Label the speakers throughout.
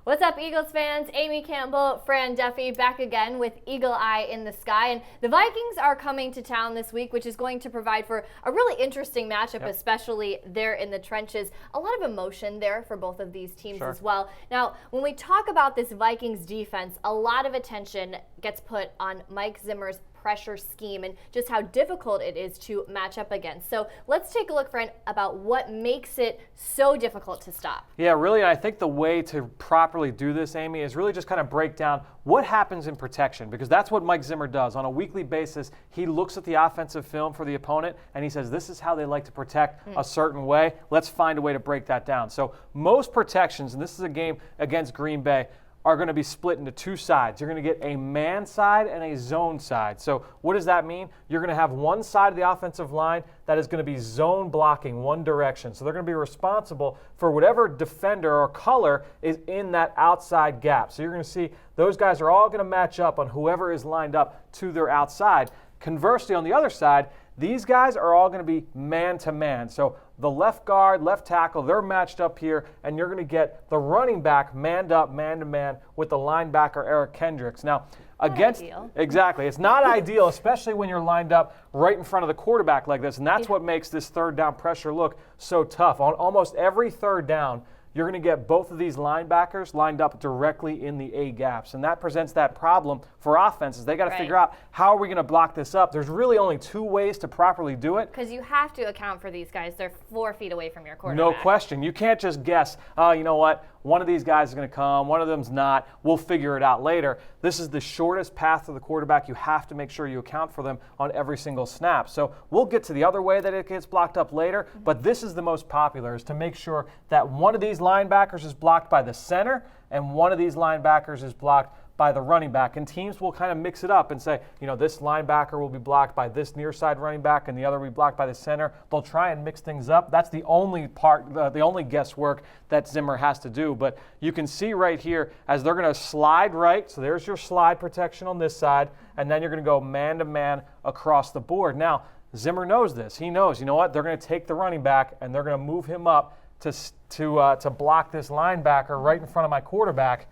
Speaker 1: What's up, Eagles fans? Amy Campbell, Fran, Duffy, back again with Eagle Eye in the Sky. And the Vikings are coming to town this week, which is going to provide for a really interesting matchup, especially there in the trenches. A lot of emotion there for both of these teams as well. Now, when we talk about this Vikings defense, a lot of attention gets put on Mike Zimmer's pressure scheme and just how difficult it is to match up against. So let's take a look, Fran, about what makes it so difficult to stop.
Speaker 2: Yeah, really, I think the way to properly do this, Amy, is really just kind of break down what happens in protection, because that's what Mike Zimmer does. On a weekly basis, he looks at the offensive film for the opponent and he says, this is how they like to protect a certain way. Let's find a way to break that down. So most protections, and this is a game against Green Bay, are going to be split into two sides. You're going to get a man side and a zone side. So what does that mean? You're going to have one side of the offensive line that is going to be zone blocking one direction. So they're going to be responsible for whatever defender or color is in that outside gap. So you're going to see those guys are all going to match up on whoever is lined up to their outside. Conversely, on the other side, these guys are all going to be man-to-man. So the left guard, left tackle, they're matched up here, and you're going to get the running back manned up, man-to-man, with the linebacker, Eric Kendricks. Now, exactly, it's not ideal, especially when you're lined up right in front of the quarterback like this, and that's what makes this third down pressure look so tough. On almost every third down, you're going to get both of these linebackers lined up directly in the A gaps. And that presents that problem for offenses. They got to figure out, how are we going to block this up? There's really only two ways to properly do it.
Speaker 1: Because you have to account for these guys. They're 4 feet away from your quarterback.
Speaker 2: No question. You can't just guess, oh, you know what? One of these guys is going to come, one of them's not. We'll figure it out later. This is the shortest path to the quarterback. You have to make sure you account for them on every single snap. So we'll get to the other way that it gets blocked up later, but this is the most popular, is to make sure that one of these linebackers is blocked by the center and one of these linebackers is blocked by the running back. And teams will kind of mix it up and say, you know, this linebacker will be blocked by this near side running back and the other will be blocked by the center. They'll try and mix things up. That's the only part, the only guesswork that Zimmer has to do. But you can see right here, as they're going to slide right, so there's your slide protection on this side, and then you're going to go man-to-man across the board. Now, Zimmer knows this. He knows, you know what, they're going to take the running back and they're going to move him up to block this linebacker right in front of my quarterback.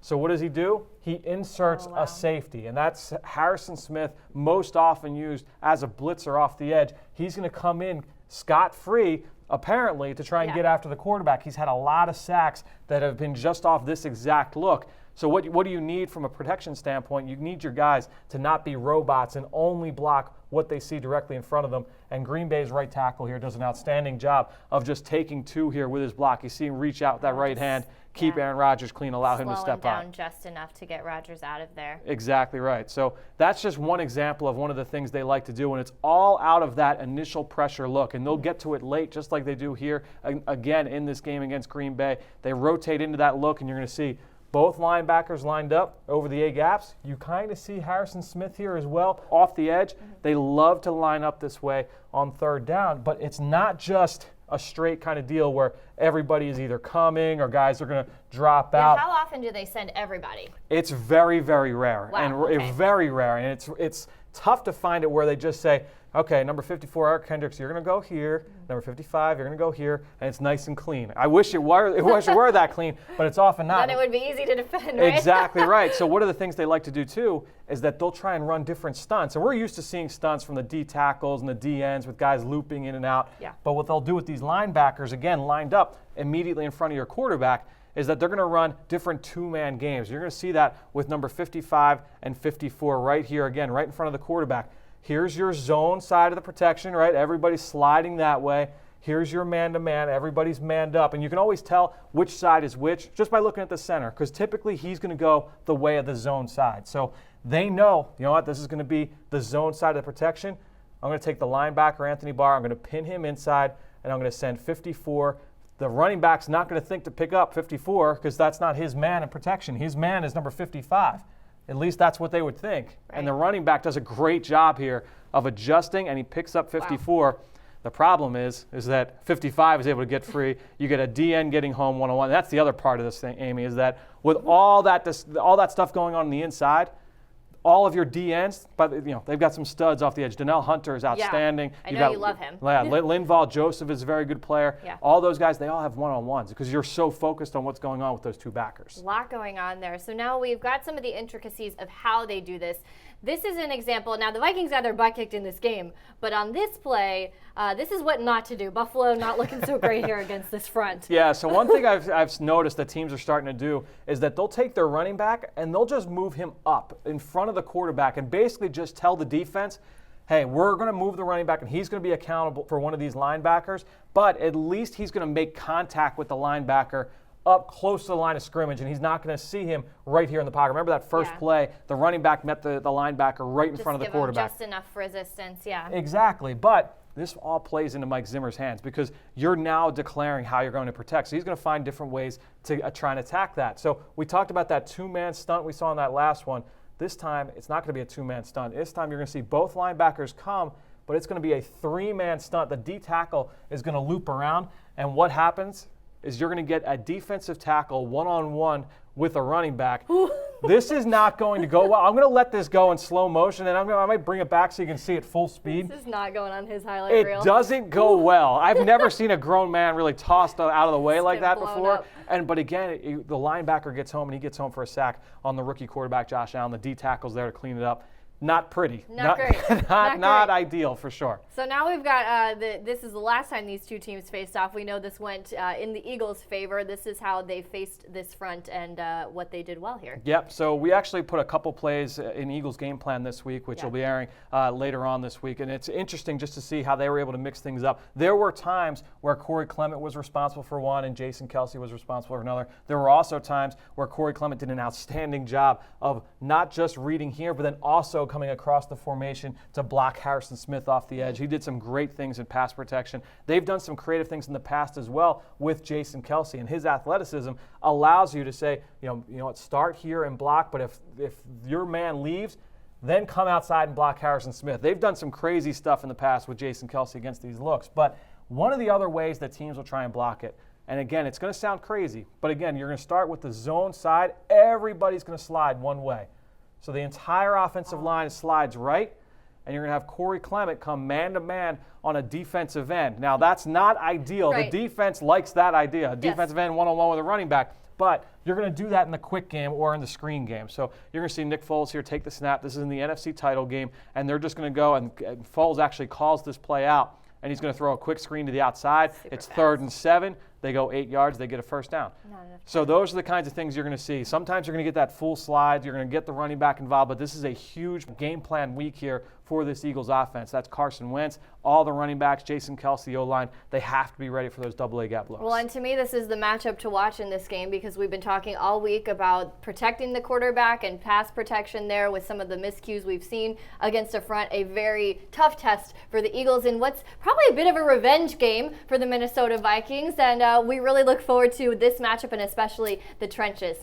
Speaker 2: So what does he do? He inserts a safety, and that's Harrison Smith, most often used as a blitzer off the edge. He's going to come in scot-free, apparently, to try and get after the quarterback. He's had a lot of sacks that have been just off this exact look. So what do you need from a protection standpoint? You need your guys to not be robots and only block what they see directly in front of them. And Green Bay's right tackle here does an outstanding job of just taking two here with his block. You see him reach out with that right hand, keep Aaron Rodgers clean, allow him to step
Speaker 1: down
Speaker 2: out.
Speaker 1: Just enough to get Rodgers out of there.
Speaker 2: Exactly right. So that's just one example of one of the things they like to do, and it's all out of that initial pressure look. And they'll get to it late, just like they do here again in this game against Green Bay. They rotate into that look, and you're going to see both linebackers lined up over the A gaps. You kind of see Harrison Smith here as well off the edge. They love to line up this way on third down, but it's not just a straight kind of deal where everybody is either coming or guys are going to drop out.
Speaker 1: How often do they send everybody?
Speaker 2: It's very, very rare. Very rare. And it's tough to find it where they just say, okay, number 54, Eric Kendricks, you're going to go here. Number 55, you're going to go here, and it's nice and clean. I wish it were that clean, but it's often not.
Speaker 1: Then it would be easy to defend, right?
Speaker 2: Exactly right. So one of the things they like to do, too, is that they'll try and run different stunts. And we're used to seeing stunts from the D tackles and the D ends with guys looping in and out.
Speaker 1: Yeah.
Speaker 2: But what they'll do with these linebackers, again, lined up immediately in front of your quarterback, is that they're going to run different two-man games. You're going to see that with number 55 and 54 right here, again, right in front of the quarterback. Here's your zone side of the protection, right? Everybody's sliding that way. Here's your man-to-man. Everybody's manned up. And you can always tell which side is which just by looking at the center, because typically he's going to go the way of the zone side. So they know, you know what, this is going to be the zone side of the protection. I'm going to take the linebacker, Anthony Barr. I'm going to pin him inside, and I'm going to send 54. The running back's not going to think to pick up 54 because that's not his man in protection. His man is number 55. At least that's what they would think. Right. And the running back does a great job here of adjusting, and he picks up 54. Wow. The problem is that 55 is able to get free. You get a DN getting home one-on-one. That's the other part of this thing, Amy, is that with all that stuff going on the inside, all of your DNs, but they've got some studs off the edge. Donnell Hunter is outstanding.
Speaker 1: I know you love him.
Speaker 2: Yeah, Linval Joseph is a very good player.
Speaker 1: Yeah.
Speaker 2: All those guys, they all have one-on-ones because you're so focused on what's going on with those two backers.
Speaker 1: A lot going on there. So now we've got some of the intricacies of how they do this. This is an example. Now, the Vikings had their butt kicked in this game, but on this play, this is what not to do. Buffalo not looking so great here against this front.
Speaker 2: Yeah, so one thing I've noticed that teams are starting to do is that they'll take their running back and they'll just move him up in front of the quarterback and basically just tell the defense, hey, we're going to move the running back and he's going to be accountable for one of these linebackers, but at least he's going to make contact with the linebacker up close to the line of scrimmage, and he's not going to see him right here in the pocket. Remember that first play, the running back met the linebacker right in front of the quarterback.
Speaker 1: Just enough resistance, yeah.
Speaker 2: Exactly, but this all plays into Mike Zimmer's hands because you're now declaring how you're going to protect. So he's going to find different ways to try and attack that. So we talked about that two-man stunt we saw in that last one. This time, it's not going to be a two-man stunt. This time, you're going to see both linebackers come, but it's going to be a three-man stunt. The D tackle is going to loop around, and what happens is you're going to get a defensive tackle one-on-one with a running back. This is not going to go well. I'm going to let this go in slow motion, and I might bring it back so you can see it full speed.
Speaker 1: This is not going on his highlight reel.
Speaker 2: It doesn't go well. I've never seen a grown man really tossed out of the way like that before. But again, the linebacker gets home, and he gets home for a sack on the rookie quarterback, Josh Allen. The D tackle's there to clean it up. Not pretty.
Speaker 1: Not great.
Speaker 2: Not ideal for sure.
Speaker 1: So now we've got, this is the last time these two teams faced off. We know this went in the Eagles' favor. This is how they faced this front and what they did well here.
Speaker 2: Yep, so we actually put a couple plays in Eagles' game plan this week, which will be airing later on this week. And it's interesting just to see how they were able to mix things up. There were times where Corey Clement was responsible for one and Jason Kelce was responsible for another. There were also times where Corey Clement did an outstanding job of not just reading here, but then also coming across the formation to block Harrison Smith off the edge. He did some great things in pass protection. They've done some creative things in the past as well with Jason Kelce, and his athleticism allows you to say, you know what, start here and block, but if your man leaves, then come outside and block Harrison Smith. They've done some crazy stuff in the past with Jason Kelce against these looks, but one of the other ways that teams will try and block it, and again, it's going to sound crazy, but again, you're going to start with the zone side. Everybody's going to slide one way. So the entire offensive line slides right, and you're going to have Corey Clement come man-to-man on a defensive end. Now, that's not ideal.
Speaker 1: Right.
Speaker 2: The defense likes that idea, a defensive end one-on-one with a running back. But you're going to do that in the quick game or in the screen game. So you're going to see Nick Foles here take the snap. This is in the NFC title game, and they're just going to go, and Foles actually calls this play out, and he's going to throw a quick screen to the outside. It's 3rd and 7. They go 8 yards. They get a first down. So those are the kinds of things you're going to see. Sometimes you're going to get that full slide. You're going to get the running back involved. But this is a huge game plan week here for this Eagles offense. That's Carson Wentz, all the running backs, Jason Kelce, the O-line. They have to be ready for those double-A gap looks.
Speaker 1: Well, and to me, this is the matchup to watch in this game because we've been talking all week about protecting the quarterback and pass protection there with some of the miscues we've seen against a front. A very tough test for the Eagles in what's probably a bit of a revenge game for the Minnesota Vikings. And we really look forward to this matchup and especially the trenches.